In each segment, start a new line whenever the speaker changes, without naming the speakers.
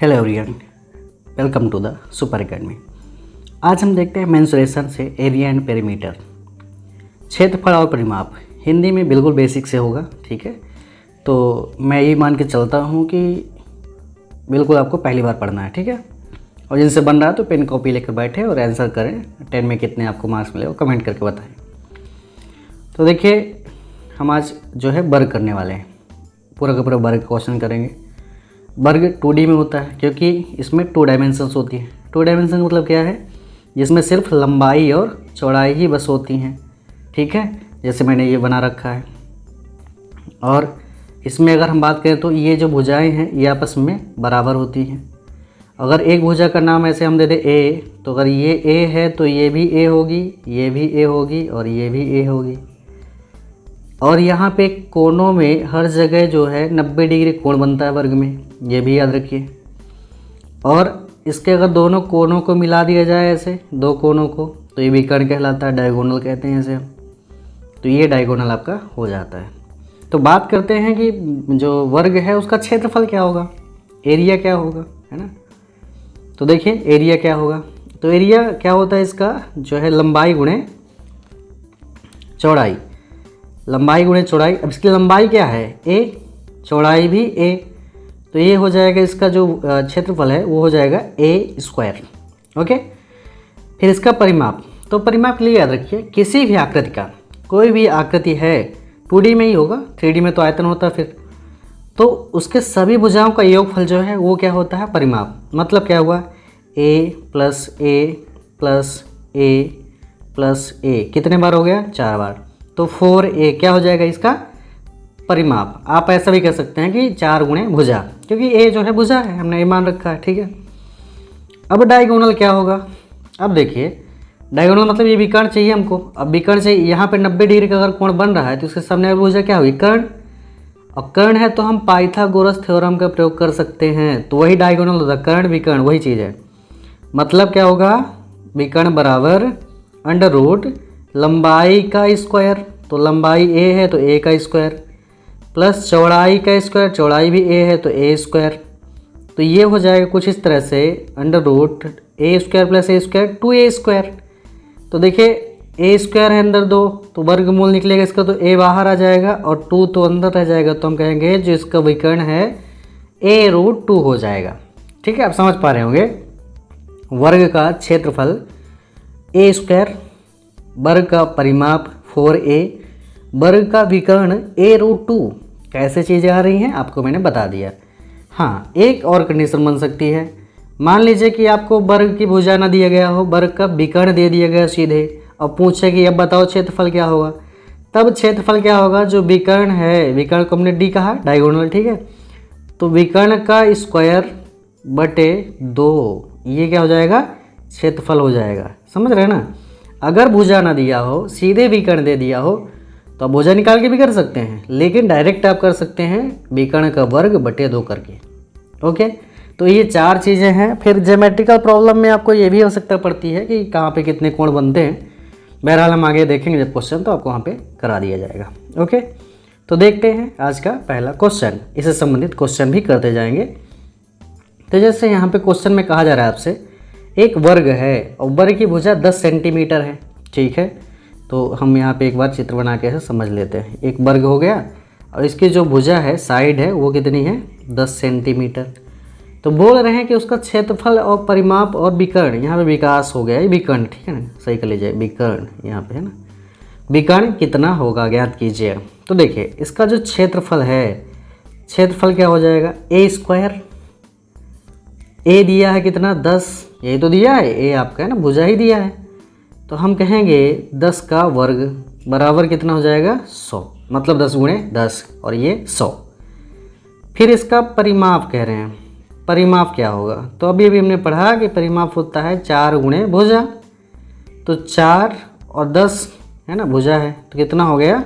Hello everyone, welcome to the Super Academy. आज हम देखते हैं मेंसुरेशन से एरिया एंड पेरीमीटर, क्षेत्रफल और परिमाप। हिंदी में बिल्कुल बेसिक से होगा, ठीक है। तो मैं ये मान के चलता हूँ कि बिल्कुल आपको पहली बार पढ़ना है, ठीक है। और जिनसे बन रहा है तो पेन कॉपी लेकर बैठे और आंसर करें। 10 में कितने आपको मार्क्स मिले वो कमेंट करके बताएं। तो देखिए, हम आज जो है वर्ग करने वाले हैं, पूरा का पूरा वर्ग क्वेश्चन करेंगे। वर्ग 2D में होता है क्योंकि इसमें 2 डायमेंशंस होती हैं। 2 डायमेंशन मतलब क्या है, जिसमें सिर्फ लंबाई और चौड़ाई ही बस होती हैं, ठीक है। जैसे मैंने ये बना रखा है। और इसमें अगर हम बात करें तो ये जो भुजाएं हैं ये आपस में बराबर होती हैं। अगर एक भुजा का नाम ऐसे हम दे दें A, तो अगर ये A है तो ये भी A होगी, ये भी A होगी और ये भी A होगी। और यहाँ पे कोनों में हर जगह जो है 90 डिग्री कोण बनता है वर्ग में, ये भी याद रखिए। और इसके अगर दोनों कोनों को मिला दिया जाए, ऐसे 2 कोनों को, तो ये विकर्ण कहलाता है, डायगोनल कहते हैं इसे हम। तो ये डायगोनल आपका हो जाता है। तो बात करते हैं कि जो वर्ग है उसका क्षेत्रफल क्या होगा, एरिया क्या होगा, है ना। तो देखिए एरिया क्या होगा, तो एरिया क्या होता है इसका जो है लंबाई गुणे चौड़ाई। लंबाई गुणे चौड़ाई। अब इसकी लंबाई क्या है A, चौड़ाई भी A, तो ये हो जाएगा इसका जो क्षेत्रफल है वो हो जाएगा A²। ओके। फिर इसका परिमाप, तो परिमाप के लिए याद रखिए किसी भी आकृति का, कोई भी आकृति है 2D में ही होगा, 3D में तो आयतन होता है फिर, तो उसके सभी भुजाओं का योगफल जो है वो क्या होता है परिमाप। मतलब क्या हुआ A + A + A + A, कितने बार हो गया 4 बार, तो 4A क्या हो जाएगा इसका परिमाप। आप ऐसा भी कह सकते हैं कि 4 गुणे भुजा, क्योंकि A जो है भुजा है, हमने ये मान रखा है, ठीक है। अब डायगोनल क्या होगा, अब देखिए डायगोनल मतलब ये विकर्ण चाहिए हमको। अब विकर्ण चाहिए, यहाँ पे 90 डिग्री का अगर कोण बन रहा है तो उसके सामने वाली भुजा क्या होगी कर्ण, और कर्ण है तो हम पाइथागोरस थ्योरम का प्रयोग कर सकते हैं, तो वही डायगोनल होता है, कर्ण विकर्ण वही चीज़ है। मतलब क्या होगा, विकर्ण बराबर √ लंबाई का स्क्वायर, तो लंबाई A है तो A का स्क्वायर, प्लस चौड़ाई का स्क्वायर, चौड़ाई भी A है तो A²। तो ये हो जाएगा कुछ इस तरह से √ A² + A² 2A²। तो देखिए A² है अंदर 2, तो वर्गमूल निकलेगा इसका, तो A बाहर आ जाएगा और 2 तो अंदर रह जाएगा, तो हम कहेंगे जो इसका विकर्ण है A√2 हो जाएगा, ठीक है। आप समझ पा रहे होंगे। वर्ग का क्षेत्रफल A², वर्ग का परिमाप 4A, वर्ग का विकर्ण A√2। कैसे चीज़ें आ रही हैं आपको मैंने बता दिया। हाँ, एक और कंडीशन बन सकती है। मान लीजिए कि आपको वर्ग की भुजा ना दिया गया हो, वर्ग का विकर्ण दे दिया गया सीधे, और पूछे कि अब बताओ क्षेत्रफल क्या होगा। तब क्षेत्रफल क्या होगा, जो विकर्ण है, विकर्ण को हमने D कहा, डायगोनल, ठीक है। तो विकर्ण का स्क्वायर बटे 2, ये क्या हो जाएगा क्षेत्रफल हो जाएगा। समझ रहे हैं ना। अगर भुजा ना दिया हो, सीधे विकर्ण दे दिया हो, तो आप भुजा निकाल के भी कर सकते हैं, लेकिन डायरेक्ट आप कर सकते हैं विकर्ण का वर्ग बटे 2 करके। ओके, तो ये 4 चीज़ें हैं। फिर ज्योमेट्रिकल प्रॉब्लम में आपको ये भी आवश्यकता पड़ती है कि कहाँ पे कितने कोण बनते हैं। बहरहाल हम आगे देखेंगे जब क्वेश्चन, तो आपको वहाँ पे करा दिया जाएगा। ओके, तो देखते हैं आज का पहला क्वेश्चन, इससे संबंधित क्वेश्चन भी करते जाएंगे। तो जैसे यहाँ पे क्वेश्चन में कहा जा रहा है आपसे, एक वर्ग है और वर्ग की भुजा 10 सेंटीमीटर है, ठीक है। तो हम यहाँ पे एक बार चित्र बना के ऐसे समझ लेते हैं। एक वर्ग हो गया और इसकी जो भुजा है, साइड है, वो कितनी है 10 सेंटीमीटर। तो बोल रहे हैं कि उसका क्षेत्रफल और परिमाप और विकर्ण, यहाँ पे विकास हो गया, ये विकर्ण, ठीक है ना, सही कर लीजिए, विकर्ण यहाँ पे है ना, विकर्ण कितना होगा ज्ञात कीजिए। तो देखिए इसका जो क्षेत्रफल है, क्षेत्रफल क्या हो जाएगा A²। A दिया है कितना 10, यही तो दिया है, A आपका है ना, भुजा ही दिया है, तो हम कहेंगे 10 का वर्ग बराबर कितना हो जाएगा 100, मतलब 10 गुणे 10 और ये 100। फिर इसका परिमाप कह रहे हैं, परिमाप क्या होगा, तो अभी हमने पढ़ा कि परिमाप होता है 4 गुणे भुजा, तो 4 और 10 है ना, भुजा है, तो कितना हो गया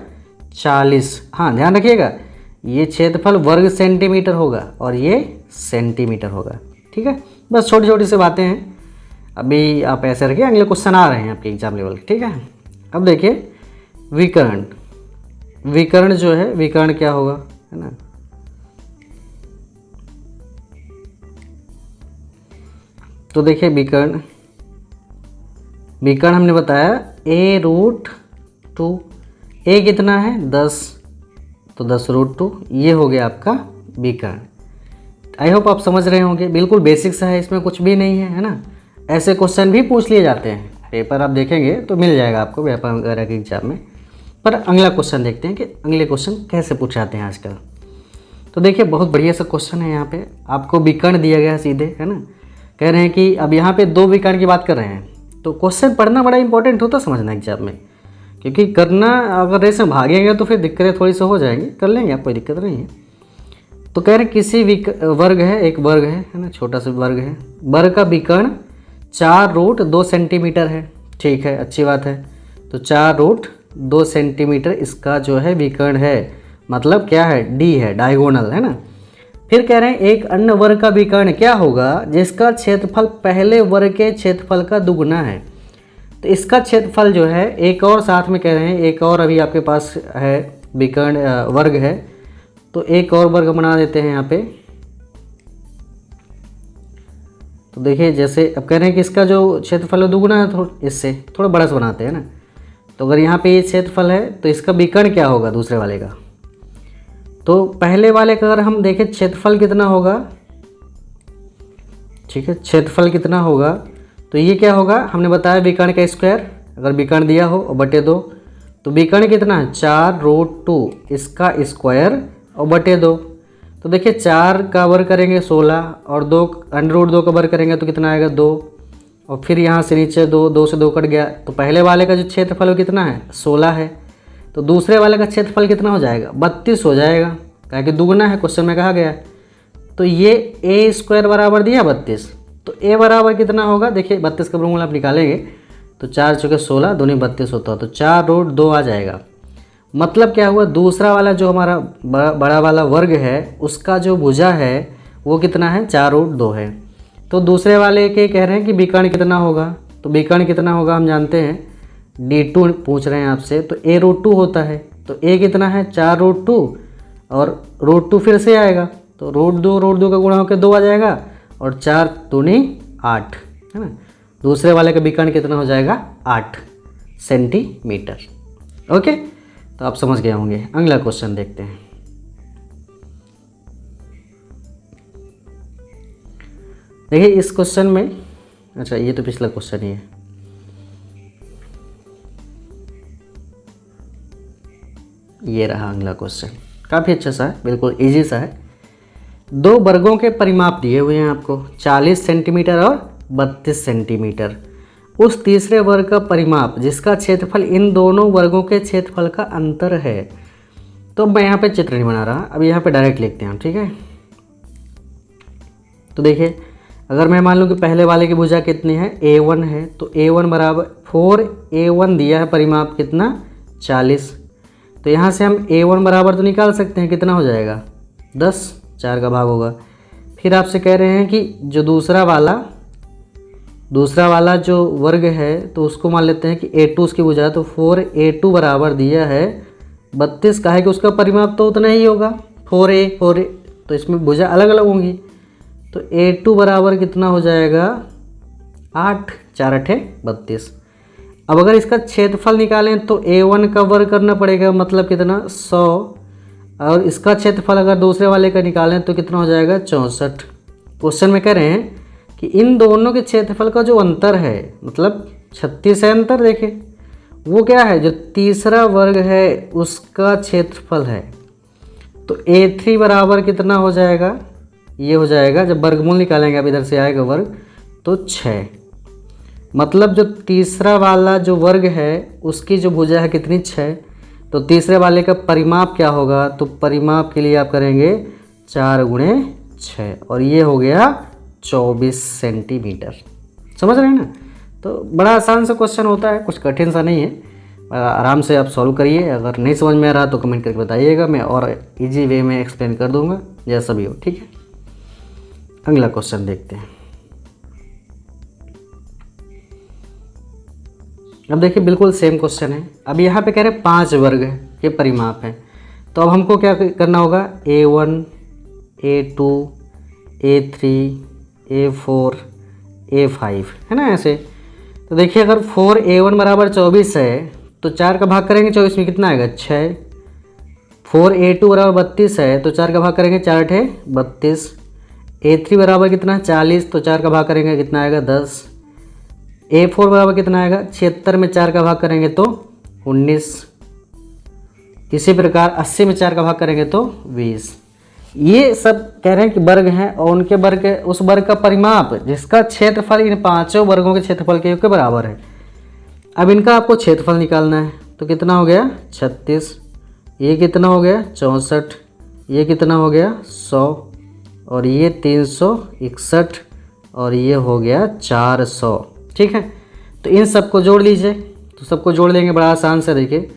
40। हाँ ध्यान रखिएगा, ये क्षेत्रफल वर्ग सेंटीमीटर होगा और ये सेंटीमीटर होगा, ठीक है। बस छोटी छोटी सी बातें हैं, अभी आप ऐसे रखिए, अगले क्वेश्चन आ रहे हैं आपके एग्जाम लेवल, ठीक है। अब देखिए विकर्ण, विकर्ण जो है, विकर्ण क्या होगा, है ना, तो देखिए विकर्ण हमने बताया a√2, a कितना है 10, तो 10√2 ये हो गया आपका विकर्ण। आई होप आप समझ रहे होंगे, बिल्कुल बेसिक सा है, इसमें कुछ भी नहीं है ना। ऐसे क्वेश्चन भी पूछ लिए जाते हैं, पेपर आप देखेंगे तो मिल जाएगा आपको व्यापार वगैरह के एग्जाम में। पर अगला क्वेश्चन देखते हैं कि अगले क्वेश्चन कैसे पूछाते हैं आजकल। तो देखिए बहुत बढ़िया सा क्वेश्चन है, यहाँ पे आपको विकर्ण दिया गया है सीधे, है ना। कह रहे हैं कि अब यहाँ पे 2 विकर्ण की बात कर रहे हैं, तो क्वेश्चन पढ़ना बड़ा इंपॉर्टेंट होता है समझना एग्जाम में, क्योंकि करना अगर रेस में भागेंगे तो फिर दिक्कतें थोड़ी सी हो जाएंगी, कर लेंगे आप, कोई दिक्कत नहीं है। तो कह रहे किसी वर्ग है, एक वर्ग है ना, छोटा सा वर्ग है, वर्ग का विकर्ण 4√2 सेंटीमीटर है। ठीक है, अच्छी बात है। तो 4√2 सेंटीमीटर इसका जो है विकर्ण है, मतलब क्या है, डी है, डायगोनल है ना। फिर कह रहे हैं एक अन्य वर्ग का विकर्ण क्या होगा जिसका क्षेत्रफल पहले वर्ग के क्षेत्रफल का दुगुना है। तो इसका क्षेत्रफल जो है एक और साथ में कह रहे हैं, एक और अभी आपके पास है विकर्ण वर्ग है, तो एक और वर्ग बना देते हैं यहाँ पे। तो देखिए जैसे अब कह रहे हैं कि इसका जो क्षेत्रफल है दुगुना है, इससे थोड़ा बड़ा सा बनाते हैं ना। तो अगर यहाँ पे ये क्षेत्रफल है तो इसका विकर्ण क्या होगा दूसरे वाले का। तो पहले वाले का अगर हम देखें क्षेत्रफल कितना होगा, ठीक है, क्षेत्रफल कितना होगा, तो ये क्या होगा, हमने बताया विकर्ण का स्क्वायर, अगर विकर्ण दिया हो और बटे 2, तो विकर्ण कितना है 4√2 इसका स्क्वायर और बटे 2। तो देखिए 4 का वर्ग करेंगे 16 और 2 √2 का वर्ग करेंगे तो कितना आएगा 2, और फिर यहाँ से नीचे 2 से 2 कट गया। तो पहले वाले का जो क्षेत्रफल वो कितना है 16 है, तो दूसरे वाले का क्षेत्रफल कितना हो जाएगा 32 हो जाएगा, क्या कि दुगुना है, क्वेश्चन में कहा गया। तो ये a² बराबर दिया 32, तो a बराबर कितना होगा, देखिए 32 का वर्गमूल आप निकालेंगे तो 4 चौके 16, दूनी 32 होता है, तो 4√2 आ जाएगा। मतलब क्या हुआ, दूसरा वाला जो हमारा बड़ा वाला वर्ग है उसका जो भुजा है वो कितना है 4√2 है। तो दूसरे वाले के कह रहे हैं कि विकर्ण कितना होगा, तो विकर्ण कितना होगा हम जानते हैं, D2 पूछ रहे हैं आपसे, तो a√2 होता है। तो a कितना है 4√2 और √2 फिर से आएगा, तो √2 का गुणा होकर 2 आ जाएगा, और 4 दूनी 8 है ना। दूसरे वाले का विकर्ण कितना हो जाएगा 8 सेंटीमीटर। ओके, तो आप समझ गए होंगे। अगला क्वेश्चन देखते हैं। देखिए इस क्वेश्चन में, अच्छा ये तो पिछला क्वेश्चन ही है, ये रहा अगला क्वेश्चन, काफ़ी अच्छा सा है, बिल्कुल इजी सा है। 2 वर्गों के परिमाप दिए हुए हैं आपको, 40 सेंटीमीटर और 32 सेंटीमीटर। उस तीसरे वर्ग का परिमाप जिसका क्षेत्रफल इन दोनों वर्गों के क्षेत्रफल का अंतर है। तो मैं यहाँ पे चित्र नहीं बना रहा, अब यहाँ पे डायरेक्ट लिखते हैं, ठीक है। तो देखिए अगर मैं मान लूँ कि पहले वाले की भुजा कितनी है a1 है, तो a1 बराबर 4a1 दिया है परिमाप कितना 40। तो यहाँ से हम a1 बराबर तो निकाल सकते हैं, कितना हो जाएगा 10, 4 का भाग होगा। फिर आपसे कह रहे हैं कि जो दूसरा वाला जो वर्ग है तो उसको मान लेते हैं कि a2 उसकी भुजा है, तो 4a2 बराबर दिया है 32 का है कि उसका परिमाप तो उतना ही होगा 4a, तो इसमें भुजा अलग अलग होंगी। तो a2 बराबर कितना हो जाएगा 8, 4 8 32। अब अगर इसका क्षेत्रफल निकालें तो a1 का वर्ग करना पड़ेगा, मतलब कितना 100, और इसका क्षेत्रफल अगर दूसरे वाले का निकालें तो कितना हो जाएगा 64। क्वेश्चन में कह रहे हैं कि इन दोनों के क्षेत्रफल का जो अंतर है, मतलब 36 है अंतर, देखें वो क्या है, जो तीसरा वर्ग है उसका क्षेत्रफल है। तो a3 बराबर कितना हो जाएगा, ये हो जाएगा, जब वर्गमूल निकालेंगे अब इधर से आएगा वर्ग तो 6। मतलब जो तीसरा वाला जो वर्ग है उसकी जो भुजा है कितनी 6, तो तीसरे वाले का परिमाप क्या होगा, तो परिमाप के लिए आप करेंगे 4 गुणे 6, और ये हो गया 24 सेंटीमीटर। समझ रहे हैं ना। तो बड़ा आसान सा क्वेश्चन होता है, कुछ कठिन सा नहीं है, आराम से आप सॉल्व करिए। अगर नहीं समझ में आ रहा तो कमेंट करके बताइएगा, मैं और इजी वे में एक्सप्लेन कर दूंगा जैसा भी हो, ठीक है। अगला क्वेश्चन देखते हैं। अब देखिए बिल्कुल सेम क्वेश्चन है। अब यहाँ पे कह रहे हैं 5 वर्ग के परिमाप हैं, तो अब हमको क्या करना होगा, a1 a2 a3 a4 A5 है ना ऐसे। तो देखिए अगर 4A1 बराबर 24 है तो 4 का भाग करेंगे 24 में कितना आएगा 6। 4A2 बराबर 32 है तो 4 का भाग करेंगे 4 × 32। A3 बराबर कितना 40 तो 4 का भाग करेंगे कितना आएगा 10। A4 बराबर कितना आएगा 76 में 4 का भाग करेंगे तो 19। इसी प्रकार 80 में 4 का भाग करेंगे तो 20। ये सब कह रहे हैं कि वर्ग हैं और उनके वर्ग उस वर्ग का परिमाप जिसका क्षेत्रफल इन पांचों वर्गों के क्षेत्रफल के बराबर है। अब इनका आपको क्षेत्रफल निकालना है तो कितना हो गया 36, ये कितना हो गया 64, ये कितना हो गया 100 और ये 361 और ये हो गया 400। ठीक है, तो इन सबको जोड़ लीजिए। तो सबको जोड़ लेंगे बड़ा आसान से। देखिए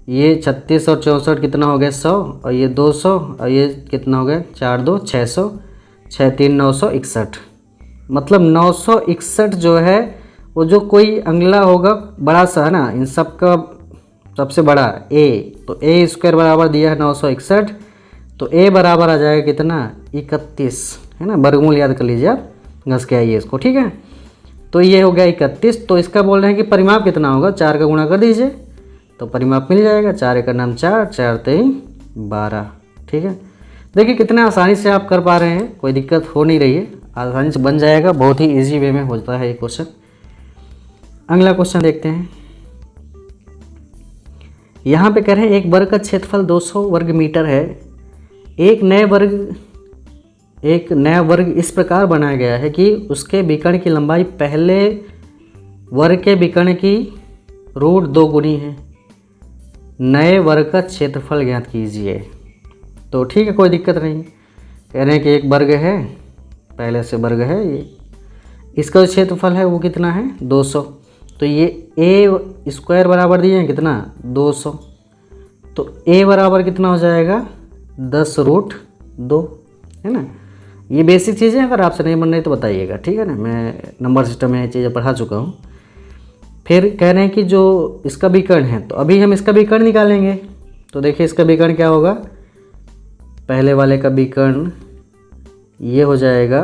ये 36 और 64 कितना हो गया 100 और ये 200 और ये कितना हो गया 4 2 600, 6 3 961। मतलब 961 जो है वो जो कोई अंगला होगा बड़ा सा है ना इन सब का सबसे बड़ा A, तो A² बराबर दिया है 961। तो A बराबर आ जाएगा कितना 31 है ना। वर्गमूल याद कर लीजिए आप, घस के आइए इसको। ठीक है, तो ये हो गया 31। तो इसका बोल रहे हैं कि परिमाप कितना होगा 4 का गुणा कर दीजिए तो परिमाप मिल जाएगा। 4 × 9 4, 4 3 12। ठीक है, देखिए कितने आसानी से आप कर पा रहे हैं, कोई दिक्कत हो नहीं रही है, आसानी से बन जाएगा। बहुत ही इजी वे में होता है ये क्वेश्चन। अगला क्वेश्चन देखते हैं। यहाँ पे कह रहे हैं एक वर्ग का क्षेत्रफल 200 वर्ग मीटर है। एक नया वर्ग इस प्रकार बनाया गया है कि उसके विकर्ण की लंबाई पहले वर्ग के विकर्ण की √2 गुनी है। नए वर्ग का क्षेत्रफल ज्ञात कीजिए। तो ठीक है, कोई दिक्कत नहीं। कह रहे हैं कि एक वर्ग है, पहले से वर्ग है ये, इसका जो क्षेत्रफल है वो कितना है 200। तो ये A² बराबर दिए हैं कितना 200। तो A बराबर कितना हो जाएगा 10√2 है ना। ये बेसिक चीज़ें अगर आपसे नहीं बन रही तो बताइएगा। ठीक है ना, मैं नंबर सिस्टम में ये चीज़ें पढ़ा चुका हूँ। फिर कह रहे हैं कि जो इसका विकर्ण है तो अभी हम इसका विकर्ण निकालेंगे। तो देखिए इसका विकर्ण क्या होगा, पहले वाले का विकर्ण ये हो जाएगा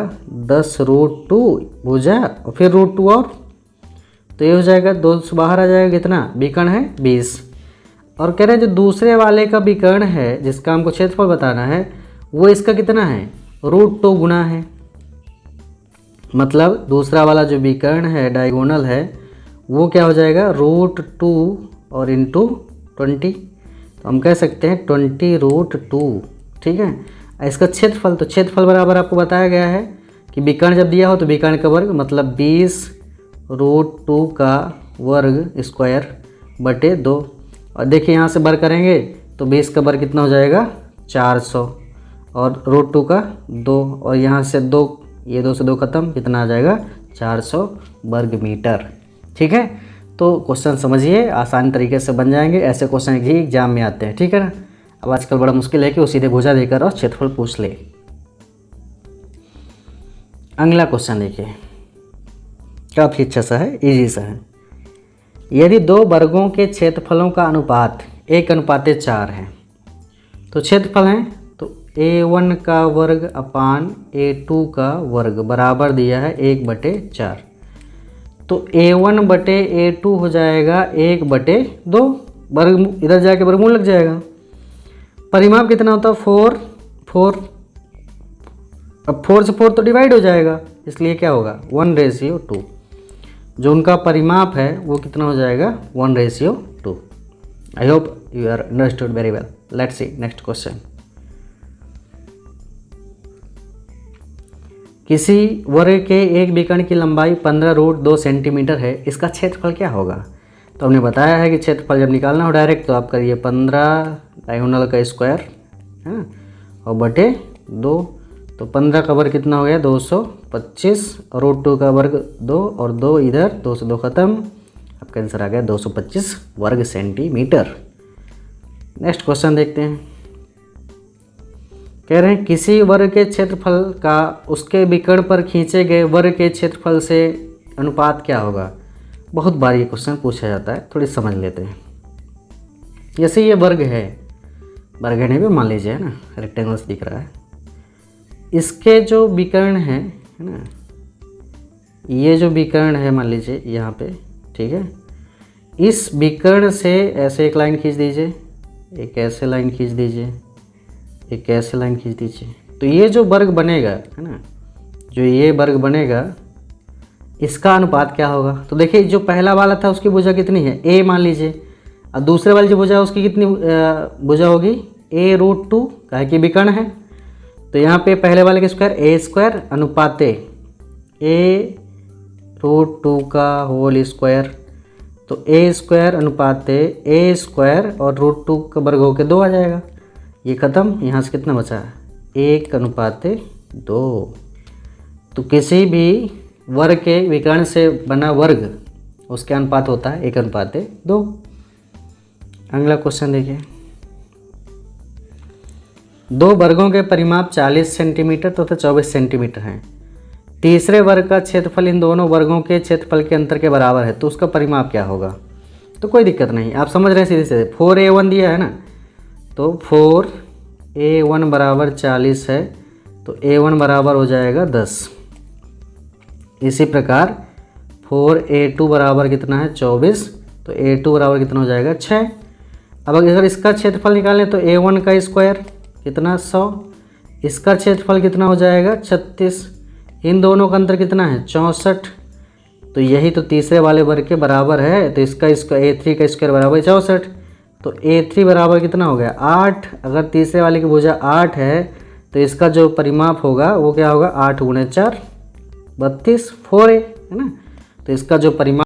10√2 भुजा और फिर √2 और, तो ये हो जाएगा 2 से बाहर आ जाएगा कितना, विकर्ण है 20। और कह रहे हैं जो दूसरे वाले का विकर्ण है जिसका हमको क्षेत्रफल बताना है वो इसका कितना है √2 गुना है। मतलब दूसरा वाला जो विकर्ण है डायगोनल है वो क्या हो जाएगा √2 और इंटू 20। तो हम कह सकते हैं 20√2। ठीक है, इसका क्षेत्रफल, तो क्षेत्रफल बराबर आपको बताया गया है कि विकर्ण जब दिया हो तो विकर्ण का वर्ग मतलब 20√2 का वर्ग स्क्वायर बटे 2। और देखिए यहाँ से वर्ग करेंगे तो 20 का वर्ग कितना हो जाएगा 400 और √2 का 2 और यहाँ से 2, ये 2 से 2 खत्म, कितना आ जाएगा 400 वर्ग मीटर। ठीक है, तो क्वेश्चन समझिए, आसान तरीके से बन जाएंगे। ऐसे क्वेश्चन ही एग्जाम में आते हैं। ठीक है ना, अब आजकल बड़ा मुश्किल है कि वो सीधे भुजा देकर और क्षेत्रफल पूछ ले। अगला क्वेश्चन देखिए, काफ़ी अच्छा सा है, इजी सा है। यदि दो वर्गों के क्षेत्रफलों का अनुपात 1:4 है तो क्षेत्रफल है तो A1 का वर्ग अपान A2 का वर्ग बराबर दिया है 1/4। तो A1 बटे A2 हो जाएगा 1/2, वर्ग इधर जाके वर्गमूल लग जाएगा। परिमाप कितना होता है 4। अब 4 से 4 तो डिवाइड हो जाएगा, इसलिए क्या होगा 1:2। जो उनका परिमाप है वो कितना हो जाएगा 1:2। I hope you are understood very well. Let's see next question. किसी वर्ग के एक विकर्ण की लंबाई 15√2 सेंटीमीटर है, इसका क्षेत्रफल क्या होगा। तो हमने बताया है कि क्षेत्रफल जब निकालना हो डायरेक्ट तो आप करिए 15 डायगोनल का स्क्वायर है ना और बटे 2। तो 15 का वर्ग कितना हो गया 225 और √2 का वर्ग 2 और 2 इधर, 2 से 2 खत्म, आपका आंसर आ गया 225 वर्ग सेंटीमीटर। नेक्स्ट क्वेश्चन देखते हैं। कह रहे हैं किसी वर्ग के क्षेत्रफल का उसके विकर्ण पर खींचे गए वर्ग के क्षेत्रफल से अनुपात क्या होगा। बहुत बार ये क्वेश्चन पूछा जाता है, थोड़ी समझ लेते हैं। जैसे ये वर्ग है, वर्ग नहीं भी मान लीजिए है ना, रेक्टेंगल्स दिख रहा है, इसके जो विकर्ण है ना ये जो विकर्ण है मान लीजिए यहाँ पे, ठीक है, इस विकर्ण से ऐसे एक लाइन खींच दीजिए, एक ऐसे लाइन खींच दीजिए, एक ऐसे लाइन खींच दीजिए। तो ये जो वर्ग बनेगा है ना, जो ये वर्ग बनेगा इसका अनुपात क्या होगा? तो देखिए जो पहला वाला था उसकी भुजा कितनी है, a मान लीजिए, और दूसरे वाली जो भुजा है उसकी कितनी भुजा होगी, a√2, काहे कि विकर्ण है। तो यहाँ पे पहले वाले का स्क्वायर a² अनुपात a√2 का होल स्क्वायर, तो a² अनुपात a² और √2 का वर्ग होकर 2 आ जाएगा। ये ख़त्म, यहाँ से कितना बचा, 1/2। तो किसी भी वर्ग के विकर्ण से बना वर्ग उसके अनुपात होता है 1/2। अगला क्वेश्चन देखिए, दो वर्गों के परिमाप 40 सेंटीमीटर तथा 24 सेंटीमीटर हैं। तीसरे वर्ग का क्षेत्रफल इन दोनों वर्गों के क्षेत्रफल के अंतर के बराबर है, तो उसका परिमाप क्या होगा? तो कोई दिक्कत नहीं, आप समझ रहे हैं सीधे सीधे। 4a1 दिया है ना, तो 4a1 बराबर 40 है, तो a1 बराबर हो जाएगा 10। इसी प्रकार 4a2 बराबर कितना है, 24, तो a2 बराबर कितना हो जाएगा, 6। अब अगर इसका क्षेत्रफल निकालें तो a1 का स्क्वायर कितना, 100, इसका क्षेत्रफल कितना हो जाएगा, 36, इन दोनों का अंतर कितना है, 64। तो यही तो तीसरे वाले वर्ग के बराबर है, तो इसका a3 का स्क्वायर बराबर 64, तो a3 बराबर कितना हो गया, 8। अगर तीसरे वाले की भुजा 8 है तो इसका जो परिमाप होगा वो क्या होगा, 8 × 4 32, 4a है ना। तो इसका जो परिमाप